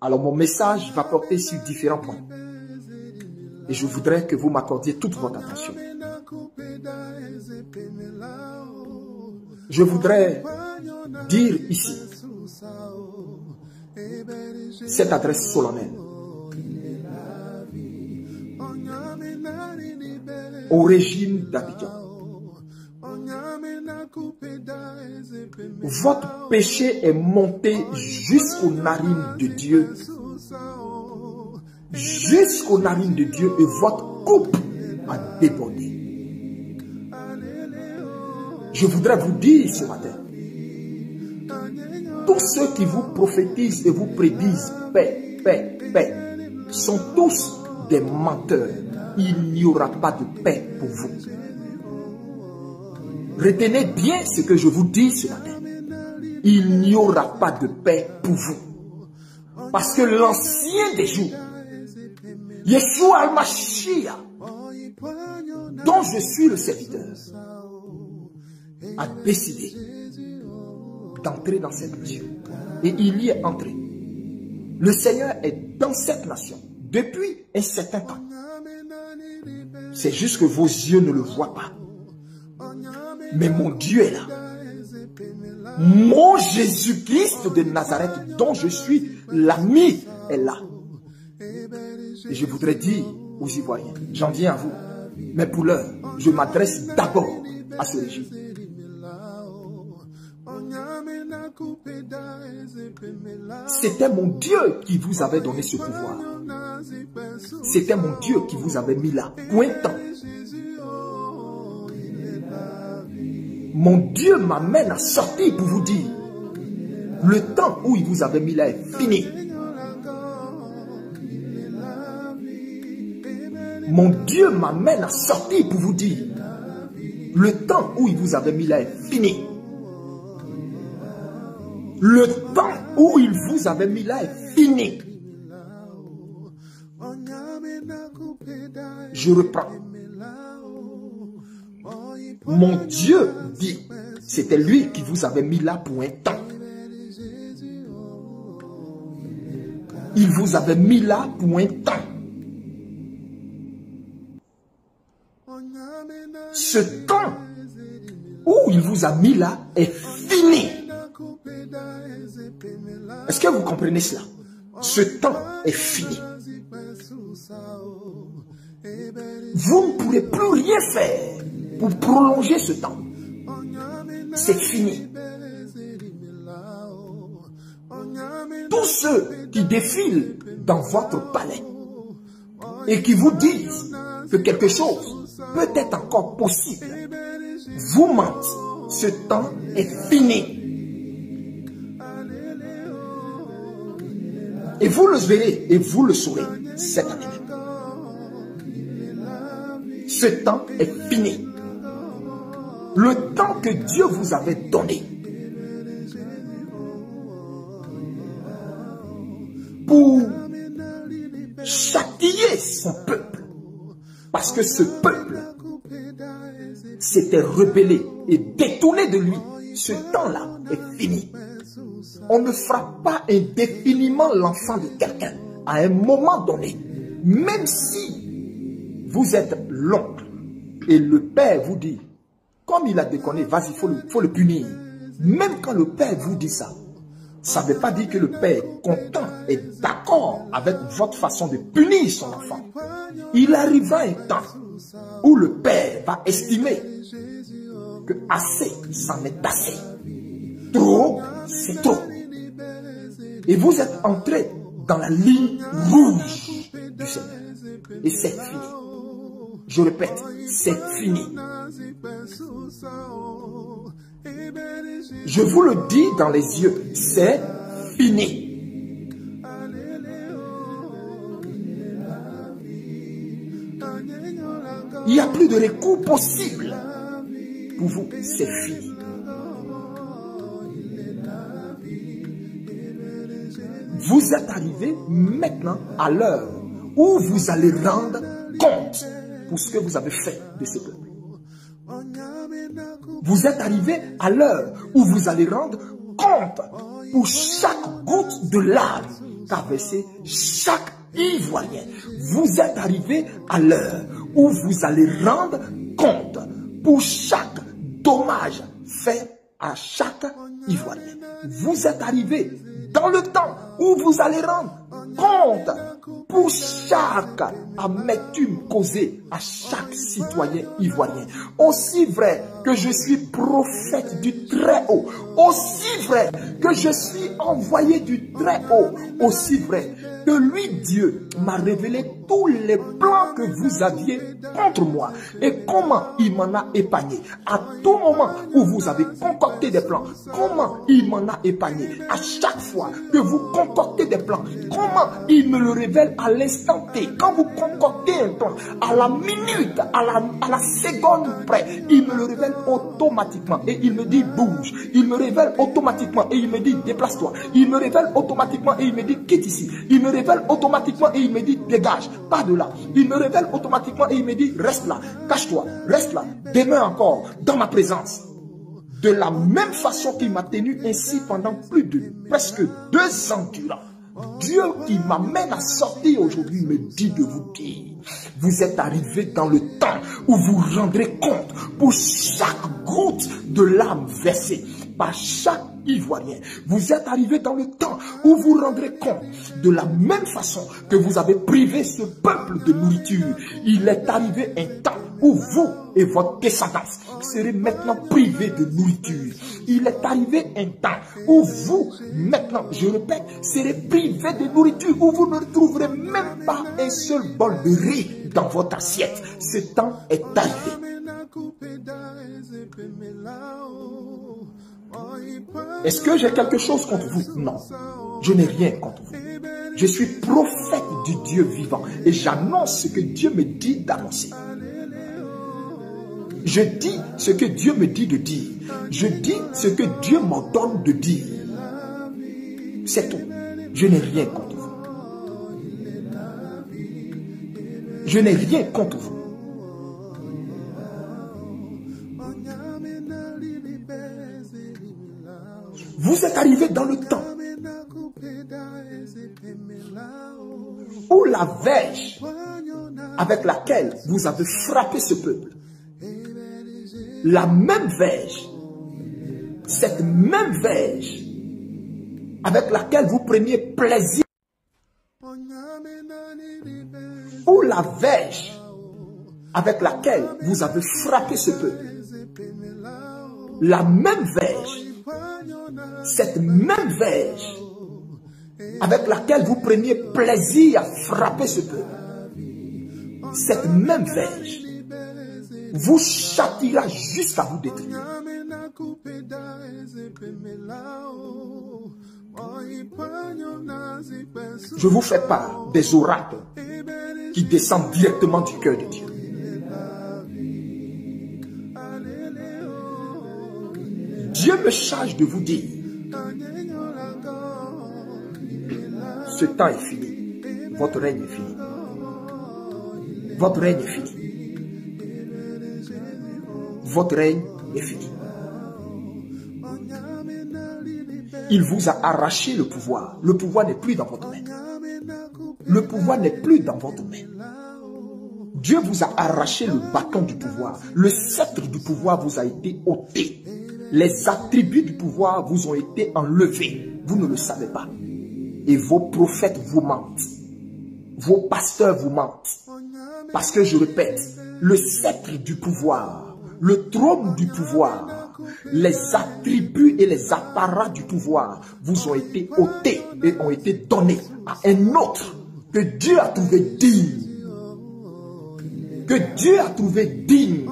Alors mon message va porter sur différents points. Et je voudrais que vous m'accordiez toute votre attention. Je voudrais dire ici cette adresse solennelle au régime d'Abidjan. Votre péché est monté jusqu'aux narines de Dieu. Jusqu'aux narines de Dieu et votre coupe a débordé. Je voudrais vous dire ce matin, tous ceux qui vous prophétisent et vous prédisent paix, paix, paix, sont tous des menteurs. Il n'y aura pas de paix pour vous. Retenez bien ce que je vous dis ce matin. Il n'y aura pas de paix pour vous. Parce que l'ancien des jours, Yeshua al-Mashiach, dont je suis le serviteur, a décidé d'entrer dans cette nation. Et il y est entré. Le Seigneur est dans cette nation depuis un certain temps. C'est juste que vos yeux ne le voient pas. Mais mon Dieu est là. Mon Jésus-Christ de Nazareth, dont je suis l'ami, est là. Et je voudrais dire aux Ivoiriens, j'en viens à vous, mais pour l'heure, je m'adresse d'abord à ce régime. C'était mon Dieu qui vous avait donné ce pouvoir. C'était mon Dieu qui vous avait mis là, pointant. Mon Dieu m'amène à sortir pour vous dire, le temps où il vous avait mis là est fini. Mon Dieu m'amène à sortir pour vous dire, le temps où il vous avait mis là est fini. Le temps où il vous avait mis là est fini. Je reprends. Mon Dieu dit, c'était lui qui vous avait mis là pour un temps. Il vous avait mis là pour un temps. Ce temps où il vous a mis là est fini. Est-ce que vous comprenez cela? Ce temps est fini. Vous ne pourrez plus rien faire pour prolonger ce temps. C'est fini. Tous ceux qui défilent dans votre palais et qui vous disent que quelque chose peut être encore possible, vous mentent. Ce temps est fini. Et vous le verrez et vous le saurez cette année même. Ce temps est fini. Le temps que Dieu vous avait donné pour châtier son peuple, parce que ce peuple s'était rebellé et détourné de lui, ce temps-là est fini. On ne frappe pas indéfiniment l'enfant de quelqu'un à un moment donné, même si vous êtes l'oncle et le père vous dit, comme il a déconné, vas-y, faut le punir. Même quand le père vous dit ça, ça ne veut pas dire que le père est content et d'accord avec votre façon de punir son enfant. Il arrivera un temps où le père va estimer que assez, c'en est assez. Trop, c'est trop. Et vous êtes entré dans la ligne rouge du Seigneur. Et c'est fini. Je répète, c'est fini. Je vous le dis dans les yeux, c'est fini. Il n'y a plus de recours possible. Pour vous, c'est fini. Vous êtes arrivé maintenant à l'heure où vous allez rendre compte pour ce que vous avez fait de ce peuple. Vous êtes arrivé à l'heure où vous allez rendre compte pour chaque goutte de larmes qu'avait chaque Ivoirien. Vous êtes arrivé à l'heure où vous allez rendre compte pour chaque dommage fait à chaque Ivoirien. Vous êtes arrivé dans le temps où vous allez rendre compte pour chaque amertume causée à chaque citoyen ivoirien. Aussi vrai que je suis prophète du Très-Haut, aussi vrai que je suis envoyé du Très-Haut, aussi vrai que lui, Dieu, m'a révélé tous les plans que vous aviez contre moi et comment il m'en a épargné. À tout moment où vous avez concocté des plans, comment il m'en a épargné. À chaque fois que vous concoctez des plans, comment il me le révèle à l'instant T. Quand vous concoctez un plan, à la minute, à la seconde près, il me le révèle automatiquement et il me dit bouge. Il me révèle automatiquement et il me dit déplace-toi. Il me révèle automatiquement et il me dit quitte ici. Il me révèle automatiquement et il me dit dégage, pas de là. Il me révèle automatiquement et il me dit reste là, cache-toi, reste là, demeure encore dans ma présence. De la même façon qu'il m'a tenu ainsi pendant plus de presque 2 ans durant. Dieu qui m'amène à sortir aujourd'hui me dit de vous dire, vous êtes arrivé dans le temps où vous rendrez compte pour chaque goutte de larmes versée par chaque Ivoirien. Vous êtes arrivé dans le temps où vous rendrez compte de la même façon que vous avez privé ce peuple de nourriture. Il est arrivé un temps où vous et votre descendance serez maintenant privés de nourriture. Il est arrivé un temps où vous, maintenant, je répète, serez privés de nourriture, où vous ne retrouverez même pas un seul bol de riz dans votre assiette. Ce temps est arrivé. Est-ce que j'ai quelque chose contre vous? Non, je n'ai rien contre vous. Je suis prophète du Dieu vivant et j'annonce ce que Dieu me dit d'annoncer. Je dis ce que Dieu me dit de dire. Je dis ce que Dieu m'ordonne de dire. C'est tout. Je n'ai rien contre vous. Je n'ai rien contre vous. Vous êtes arrivé dans le temps où la verge avec laquelle vous avez frappé ce peuple, la même verge, cette même verge avec laquelle vous preniez plaisir, ou la verge avec laquelle vous avez frappé ce peuple, la même verge, cette même verge avec laquelle vous preniez plaisir à frapper ce peuple, cette même verge vous châtira jusqu'à vous détruire. Je vous fais part des oracles qui descendent directement du cœur de Dieu. Dieu me charge de vous dire, ce temps est fini, votre règne est fini. Votre règne est fini. Votre règne est fini. Il vous a arraché le pouvoir. Le pouvoir n'est plus dans votre main. Le pouvoir n'est plus dans votre main. Dieu vous a arraché le bâton du pouvoir. Le sceptre du pouvoir vous a été ôté. Les attributs du pouvoir vous ont été enlevés. Vous ne le savez pas. Et vos prophètes vous mentent. Vos pasteurs vous mentent. Parce que je répète, le sceptre du pouvoir, le trône du pouvoir, les attributs et les apparats du pouvoir vous ont été ôtés et ont été donnés à un autre que Dieu a trouvé digne. Que Dieu a trouvé digne.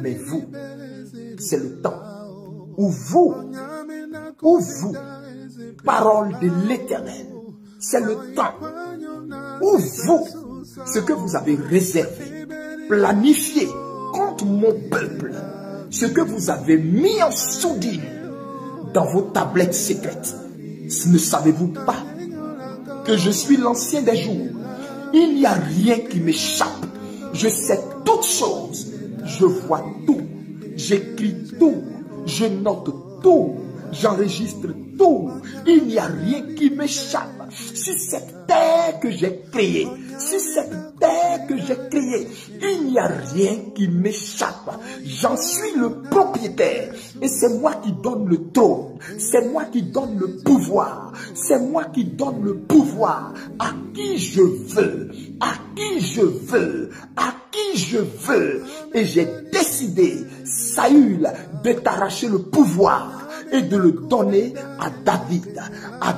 Mais vous, c'est le temps où vous, parole de l'Éternel, c'est le temps où vous, ce que vous avez réservé, planifié contre mon peuple, ce que vous avez mis en sourdine dans vos tablettes secrètes, ne savez-vous pas que je suis l'ancien des jours? Il n'y a rien qui m'échappe. Je sais toutes choses. Je vois tout. J'écris tout. Je note tout. J'enregistre tout. Il n'y a rien qui m'échappe. sur cette terre que j'ai créée, sur cette terre que j'ai créée, il n'y a rien qui m'échappe. J'en suis le propriétaire et c'est moi qui donne le trône, c'est moi qui donne le pouvoir, c'est moi qui donne le pouvoir à qui je veux, à qui je veux, à qui je veux. Et j'ai décidé, Saül, de t'arracher le pouvoir et de le donner à David, à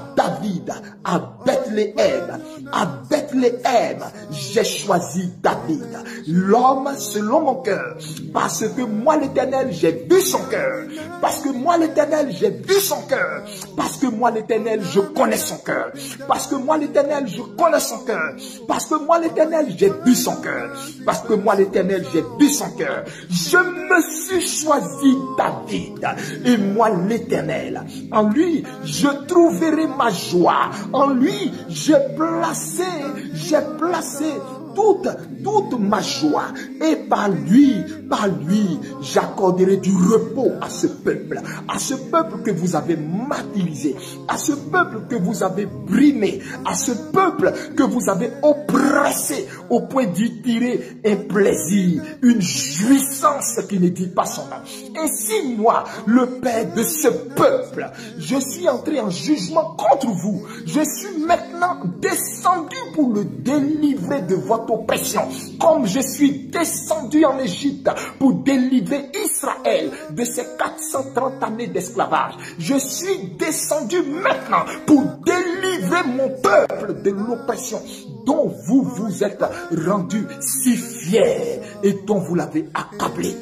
Bethléem, j'ai choisi David, l'homme selon mon cœur, parce que moi l'Éternel, j'ai vu son cœur, parce que moi l'Éternel, j'ai vu son cœur, parce que moi l'Éternel, je connais son cœur, parce que moi l'Éternel, je connais son cœur, parce que moi l'Éternel, j'ai vu son cœur, parce que moi l'Éternel, j'ai vu son cœur. Je me suis choisi David, et moi l'Éternel, en lui, je trouverai ma joie, en lui, j'ai placé toute ma joie, et par lui, j'accorderai du repos à ce peuple que vous avez martyrisé, à ce peuple que vous avez brimé, à ce peuple que vous avez oppressé au point d'y tirer un plaisir, une jouissance qui ne dit pas son nom. Ainsi, moi, le père de ce peuple, je suis entré en jugement contre vous. Je suis maintenant descendu pour le délivrer de votre oppression, comme je suis descendu en Égypte pour délivrer Israël de ses 430 années d'esclavage. Je suis descendu maintenant pour délivrer mon peuple de l'oppression dont vous vous êtes rendu si fiers et dont vous l'avez accablé.